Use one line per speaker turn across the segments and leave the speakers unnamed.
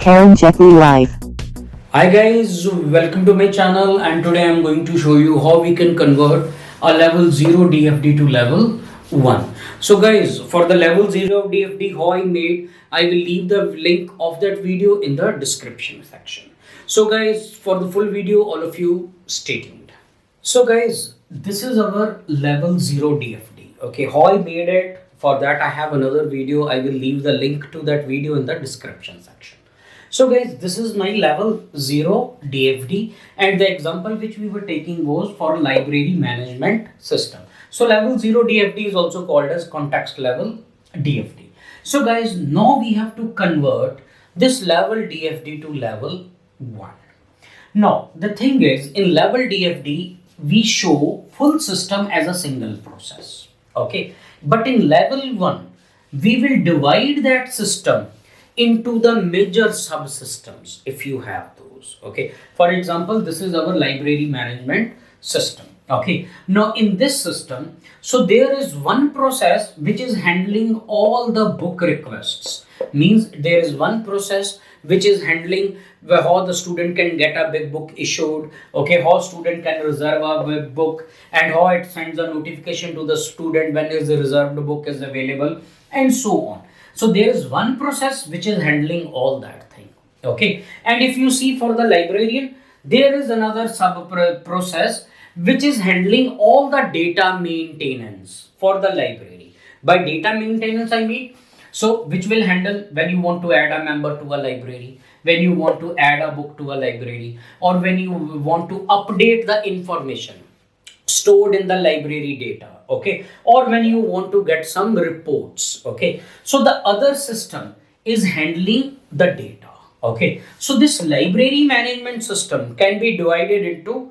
karanjetlilive.
Hi guys, welcome to my channel, and today I'm going to show you how we can convert a level 0 DFD to level 1. So guys, for the level 0 DFD how I made, I will leave the link of that video in the description section. So guys, for the full video, all of you stay tuned. So guys, this is our level 0 DFD. Okay, how I made it, for that I have another video. I will leave the link to that video in the description section. So guys, this is my level 0 DFD, and the example which we were taking was for library management system. So level 0 DFD is also called as context level DFD. So guys, now we have to convert this level DFD to level 1. Now the thing is, in level DFD we show full system as a single process. Okay, but in level 1 we will divide that system into the major subsystems if you have those. Okay, for example, this is our library management system. Okay, now in this system, so there is one process which is handling all the book requests. Means there is one process which is handling how the student can get a big book issued, okay, how student can reserve a big book, and how it sends a notification to the student when his reserved book is available, and so on. So there is one process which is handling all that thing. Okay, and if you see for the librarian, there is another sub process which is handling all the data maintenance for the library. By data maintenance I mean, so which will handle when you want to add a member to a library, when you want to add a book to a library, or when you want to update the information stored in the library data. Okay, or when you want to get some reports. Okay, so the other system is handling the data. Okay, so this library management system can be divided into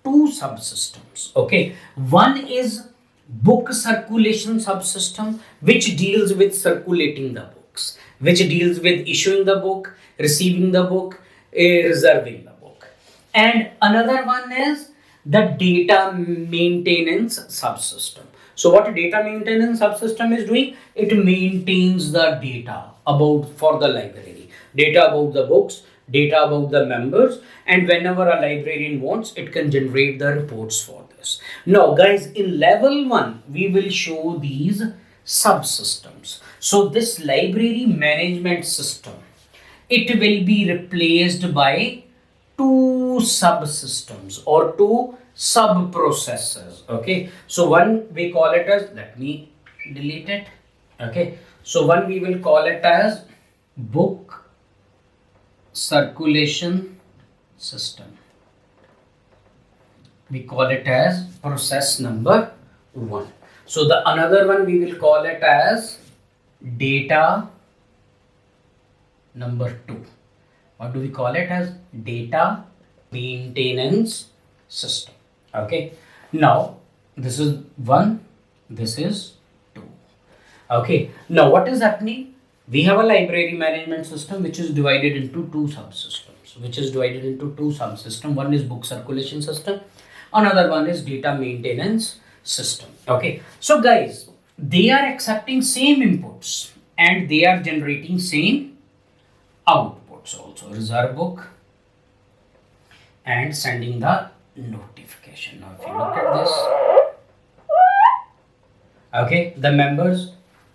two subsystems. Okay, one is book circulation subsystem, which deals with circulating the books, which deals with issuing the book, receiving the book, reserving the book. And another one is the data maintenance subsystem. So what data maintenance subsystem is doing, it maintains the data about for the library, data about the books, data about the members, and whenever a librarian wants, it can generate the reports for this. Now guys, in level 1 we will show these subsystems. So this library management system, it will be replaced by two subsystems or two sub processes. Okay, so one we call it as, let me delete it. Okay, so one we will call it as book circulation system. We call it as process number 1. So the another one we will call it as data number 2. What do we call it as? Data maintenance system. Okay, now this is 1, this is 2. Okay, now what is happening? We have a library management system which is divided into two subsystems, one is book circulation system, another one is data maintenance system. Okay, so guys, they are accepting same inputs and they are generating same outputs also, reserve book, and sending the notification. Now if you look at this, okay, the members,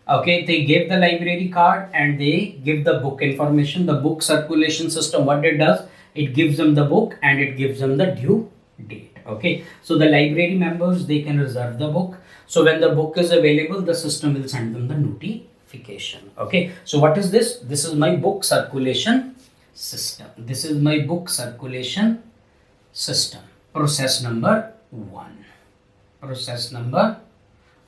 okay, they give the library card and they give the book information. The book circulation system, what it does, it gives them the book and it gives them the due date. Okay, so the library members, they can reserve the book. So when the book is available, the system will send them the notification. Okay, so what is this? This is my book circulation system. This is my book circulation system. Process number 1. Process number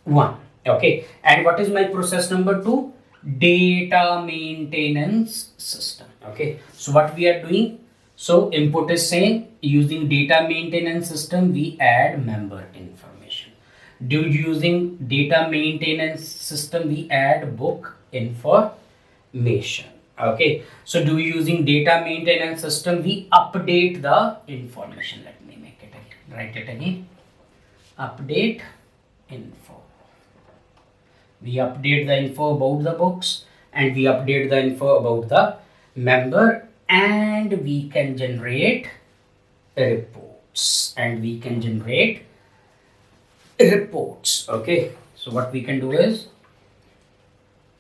1. Okay, and what is my process number 2? Data maintenance system. Okay, so what we are doing, so input is saying, using data maintenance system we add member information. Using data maintenance system we add book information. Okay, so using data maintenance system we update the information. Let me make it again, write it again. Update info. We update the info about the books and we update the info about the member and we can generate reports. Okay, so what we can do is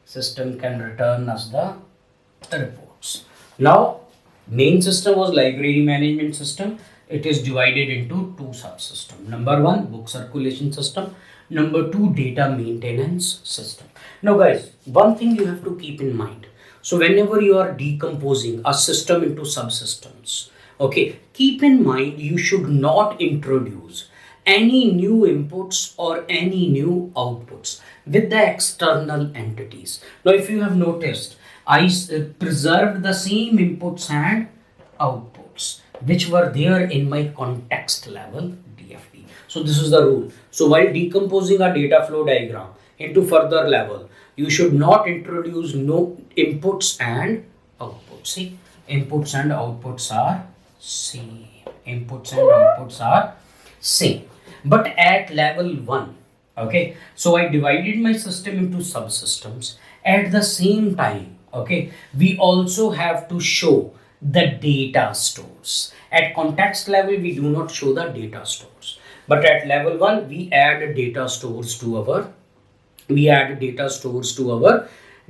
system can return us the reports. Now, main system was library management system. It is divided into two subsystems. Number one, book circulation system. Number two, data maintenance system. Now, guys, one thing you have to keep in mind. So, whenever you are decomposing a system into subsystems, okay, keep in mind you should not introduce any new inputs or any new outputs with the external entities. Now, if you have noticed, I preserved the same inputs and outputs which were there in my context level DFD. So this is the rule. So while decomposing a data flow diagram into further level, you should not introduce no inputs and outputs. See, inputs and outputs are same. But at level 1, okay, so I divided my system into subsystems. At the same time, okay, we also have to show the data stores. At context level, we do not show the data stores, but at level 1, we add data stores to our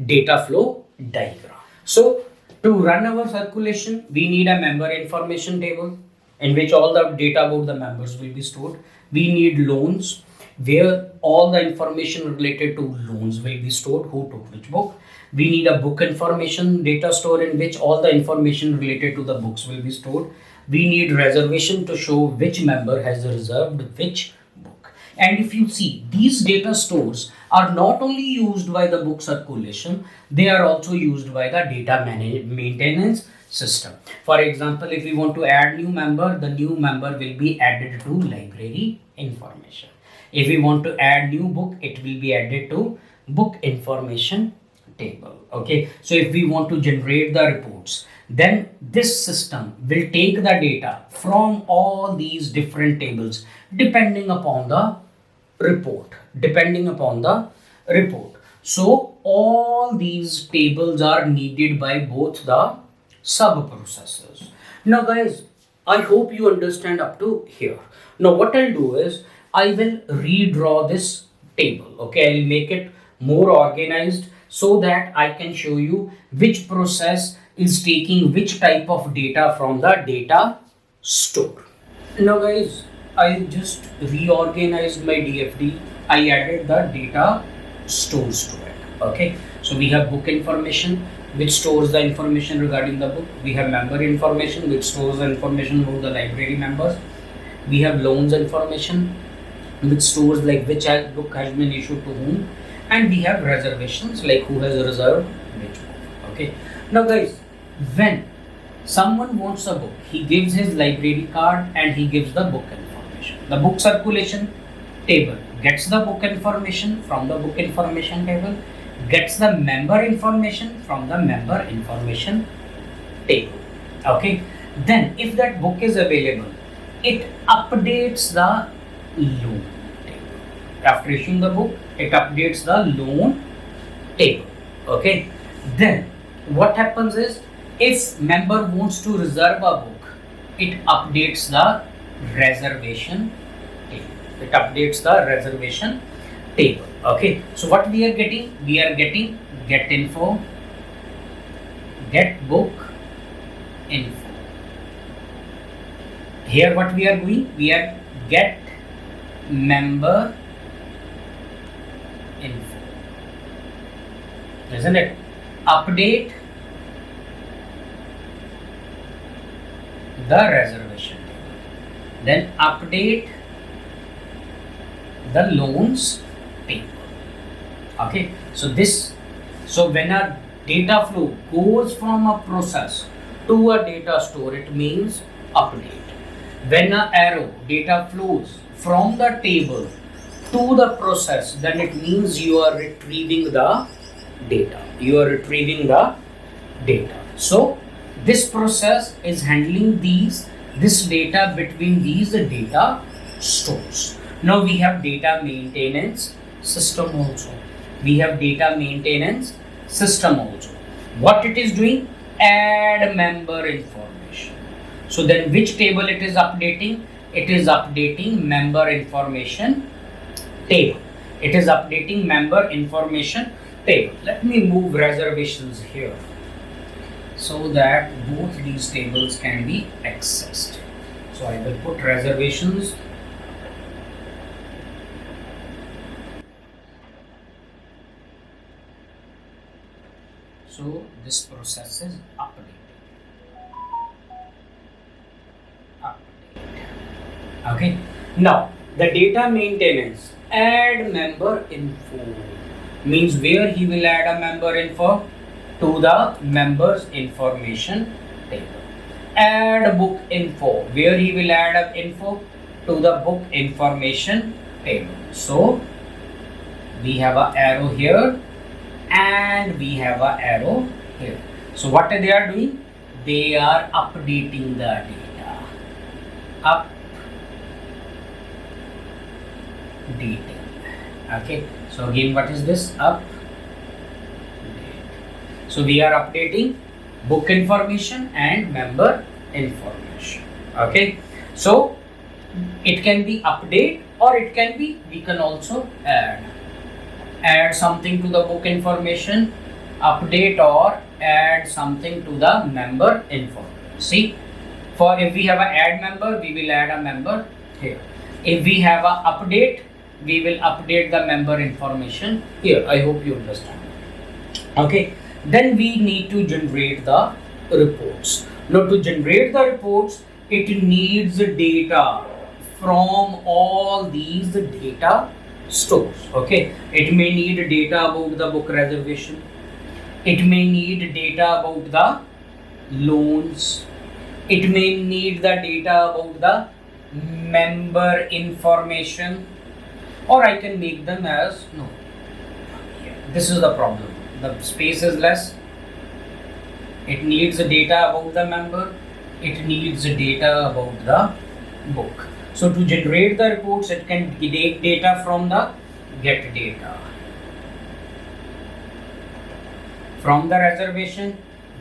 data flow diagram. So to run our circulation, we need a member information table in which all the data about the members will be stored. We need loans where all the information related to loans will be stored, who took which book. We need a book information data store in which all the information related to the books will be stored. We need reservation to show which member has reserved which book. And if you see, these data stores are not only used by the book circulation, they are also used by the data maintenance system. For example, if we want to add new member, the new member will be added to library information. If we want to add new book, it will be added to book information table. Okay, so if we want to generate the reports, then this system will take the data from all these different tables depending upon the report. So all these tables are needed by both the sub processes. Now guys, I hope you understand up to here. Now what I'll do is I will redraw this table. Okay, I'll make it more organized so that I can show you which process is taking which type of data from the data store. Now guys, I just reorganized my DFD. I added the data stores to it. Okay, so we have book information which stores the information regarding the book. We have member information which stores the information about the library members. We have loans information which stores like which book has been issued to whom, and we have reservations like who has reserved which book. Okay, now guys, when someone wants a book, he gives his library card and he gives the book information. The book circulation table gets the book information from the book information table, gets the member information from the member information table. Okay, then if that book is available, it updates the loan table. After issuing the book, it updates the loan table. Okay, then what happens is, if member wants to reserve a book, it updates the reservation table. Okay, so what we are getting? We are getting get info, get book info. Here what we are doing? We are get member info, isn't it? Update the reservation table, then update the loans table. Okay, so when a data flow goes from a process to a data store, it means update. When a arrow data flows from the table to the process, then it means you are retrieving the data. So this process is handling this data between these data stores. Now we have data maintenance system also. What it is doing? add member information. So then which table it is updating? It is updating member information table. It is updating member information table. Let me move reservations here so that both these tables can be accessed. So I will put reservations. So this process is updated. Okay. Now the data maintenance, add member info, means where he will add a member info to the members information table. Add book info, where he will add a info to the book information table. So we have an arrow here and we have an arrow here. So what they are doing? They are updating the data. Updating. Okay. So again, what is this? Update. So we are updating book information and member information. Okay. So it can be update or it can be, we can also add something to the book information, update or add something to the member information. See, for if we have a add member, we will add a member here. If we have a update, we will update the member information here. I hope you understand. Okay. Then we need to generate the reports. Now to generate the reports, it needs data from all these data stores. Okay. It may need data about the book reservation. It may need data about the loans. It may need the data about the member information, or I can make them as no. This is the problem. The space is less. It needs the data about the member. It needs the data about the book. So to generate the reports, it can take data from the get data. From the reservation,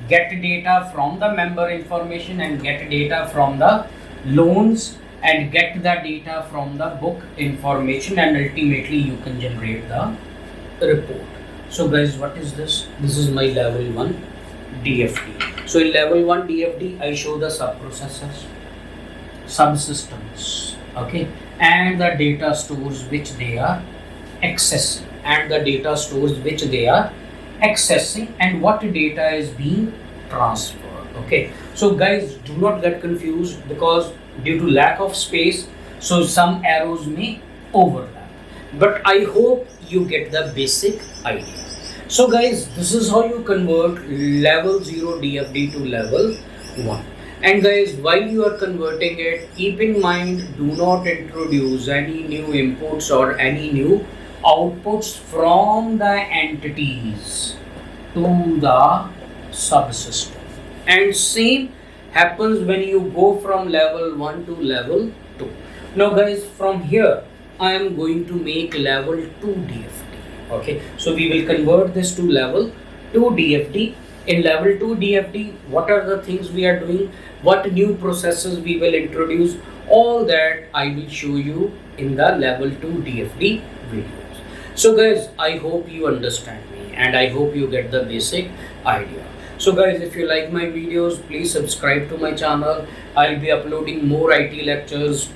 get data from the member information and get data from the loans and get the data from the book information, and ultimately you can generate the report. So guys, what is this? This is my level 1 DFD. So in level 1 DFD, I show the sub-processors, subsystems, okay, and the data stores which they are accessing, and what data is being transferred. Okay, so guys, do not get confused, because due to lack of space, so some arrows may overlap, but I hope you get the basic idea. So guys, this is how you convert level 0 DFD to level 1. And guys, while you are converting it, keep in mind, do not introduce any new inputs or any new outputs from the entities to the subsystem. And same happens when you go from level 1 to level 2. Now guys, from here I am going to make level 2 DFD. Okay, so we will convert this to level 2 DFD. In level 2 DFD, what are the things we are doing, what new processes we will introduce, all that I will show you in the level 2 DFD videos. So guys, I hope you understand me and I hope you get the basic idea. So guys, if you like my videos, please subscribe to my channel. I'll be uploading more IT lectures,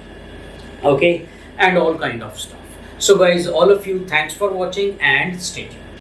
okay, and all kind of stuff. So guys, all of you, thanks for watching and stay tuned.